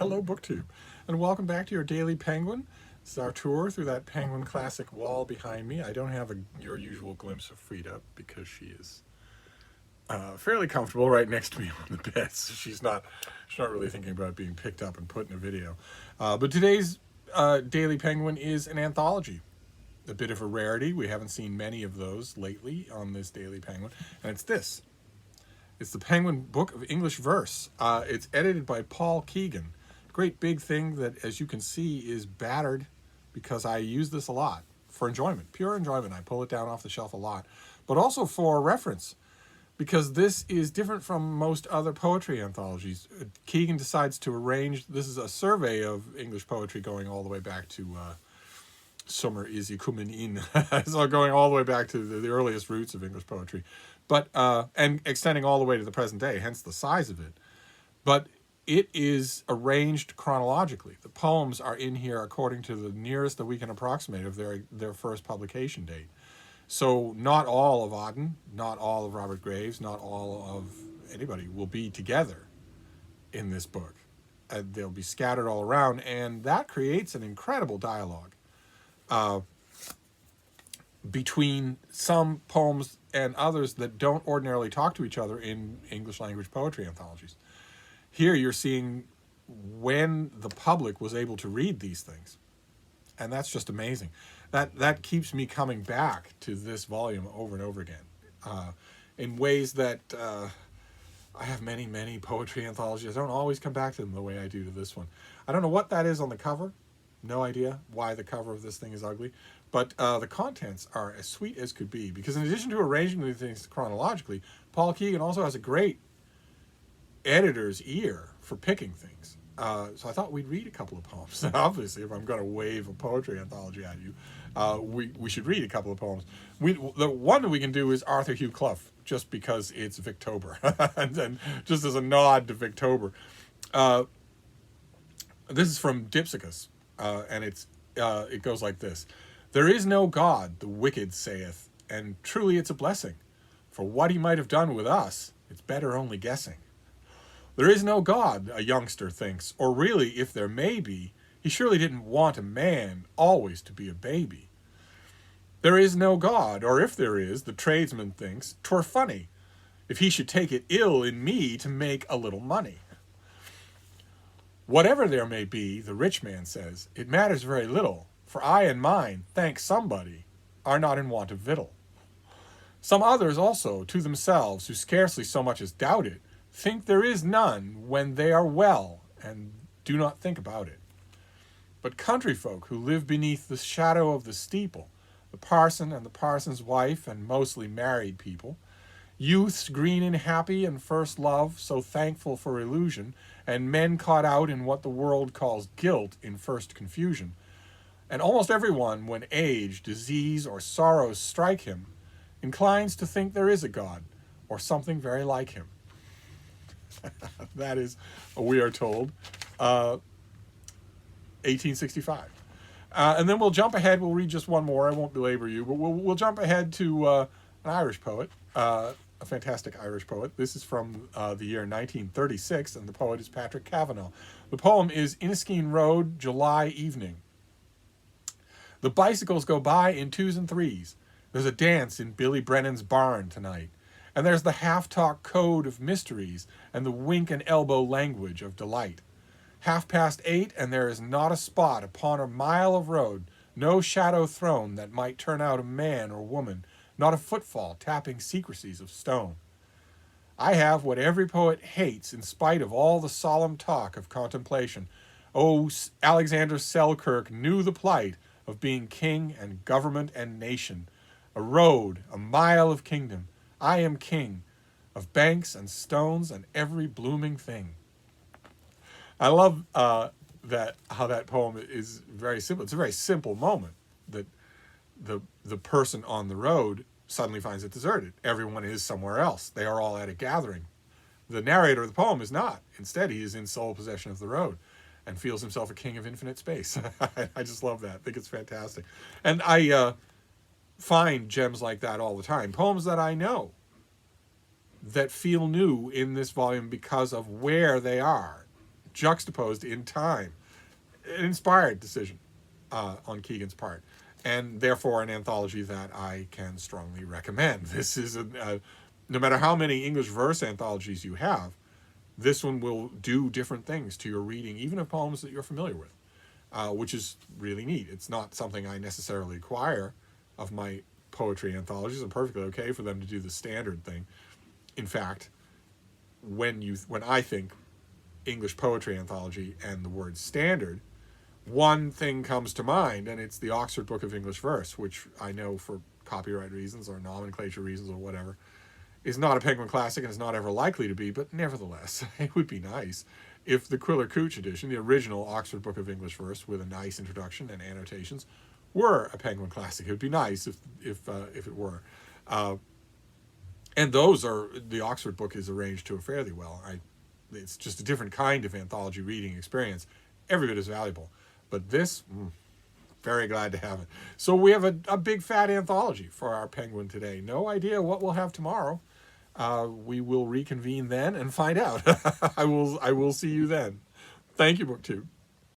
Hello, BookTube, and welcome back to your Daily Penguin. This is our tour through that Penguin Classic wall behind me. I don't have your usual glimpse of Frida because she is fairly comfortable right next to me on the bed, so she's not really thinking about being picked up and put in a video. But today's Daily Penguin is an anthology, a bit of a rarity. We haven't seen many of those lately on this Daily Penguin, and it's this. It's the Penguin Book of English Verse. It's edited by Paul Keegan. Great big thing that, as you can see, is battered because I use this a lot for enjoyment, pure enjoyment. I pull it down off the shelf a lot, but also for reference because this is different from most other poetry anthologies. Keegan decides to arrange, this is a survey of English poetry going all the way back to Sommer is gekommen in, so going all the way back to the earliest roots of English poetry, but and extending all the way to the present day, hence the size of it. But it is arranged chronologically. The poems are in here according to the nearest that we can approximate of their first publication date. So not all of Auden, not all of Robert Graves, not all of anybody will be together in this book. They'll be scattered all around, and that creates an incredible dialogue between some poems and others that don't ordinarily talk to each other in English language poetry anthologies. Here you're seeing when the public was able to read these things. And that's just amazing. That keeps me coming back to this volume over and over again in ways that I have many, many poetry anthologies. I don't always come back to them the way I do to this one. I don't know what that is on the cover. No idea why the cover of this thing is ugly. But the contents are as sweet as could be. Because in addition to arranging these things chronologically, Paul Keegan also has a great editor's ear for picking things. So I thought we'd read a couple of poems. Obviously, if I'm going to wave a poetry anthology at you, we should read a couple of poems. The one that we can do is Arthur Hugh Clough, just because it's Victober, and just as a nod to Victober. This is from Dipsicus, and it goes like this. There is no God, the wicked saith, and truly it's a blessing. For what he might have done with us, it's better only guessing. There is no God, a youngster thinks, or really, if there may be, he surely didn't want a man always to be a baby. There is no God, or if there is, the tradesman thinks, 'twere funny, if he should take it ill in me to make a little money. Whatever there may be, the rich man says, it matters very little, for I and mine, thank somebody, are not in want of victual. Some others also, to themselves, who scarcely so much as doubt it, think there is none when they are well, and do not think about it. But country folk who live beneath the shadow of the steeple, the parson and the parson's wife, and mostly married people, youths green and happy in first love, so thankful for illusion, and men caught out in what the world calls guilt in first confusion, and almost everyone, when age, disease, or sorrows strike him, inclines to think there is a God, or something very like him. That is, we are told, 1865. And then we'll jump ahead. We'll read just one more. I won't belabor you, but we'll jump ahead to an Irish poet, a fantastic Irish poet. This is from the year 1936, and the poet is Patrick Kavanagh. The poem is Inniskeen Road, July Evening. The bicycles go by in twos and threes. There's a dance in Billy Brennan's barn tonight. And there's the half-talk code of mysteries and the wink and elbow language of delight. 8:30, and there is not a spot upon a mile of road, no shadow thrown that might turn out a man or woman, not a footfall tapping secrecies of stone. I have what every poet hates in spite of all the solemn talk of contemplation. Oh, Alexander Selkirk knew the plight of being king and government and nation. A road, a mile of kingdom. I am king of banks and stones and every blooming thing. I love that how that poem is very simple. It's a very simple moment that the person on the road suddenly finds it deserted. Everyone is somewhere else. They are all at a gathering. The narrator of the poem is not. Instead, he is in sole possession of the road and feels himself a king of infinite space. I just love that. I think it's fantastic. And I find gems like that all the time. Poems that I know that feel new in this volume because of where they are juxtaposed in time. An inspired decision on Keegan's part, and therefore an anthology that I can strongly recommend. This is no matter how many English verse anthologies you have, this one will do different things to your reading, even of poems that you're familiar with, which is really neat. It's not something I necessarily acquire of my poetry anthologies. I'm perfectly okay for them to do the standard thing. In fact, when I think English poetry anthology and the word standard, one thing comes to mind, and it's the Oxford Book of English Verse, which I know for copyright reasons or nomenclature reasons or whatever, is not a Penguin Classic and is not ever likely to be, but nevertheless, it would be nice if the Quiller Couch edition, the original Oxford Book of English Verse with a nice introduction and annotations, were a Penguin Classic. It would be nice if it were. And the Oxford book is arranged to fairly well. It's just a different kind of anthology reading experience. Every bit as valuable. But this, very glad to have it. So we have a big fat anthology for our Penguin today. No idea what we'll have tomorrow. We will reconvene then and find out. I will see you then. Thank you, BookTube.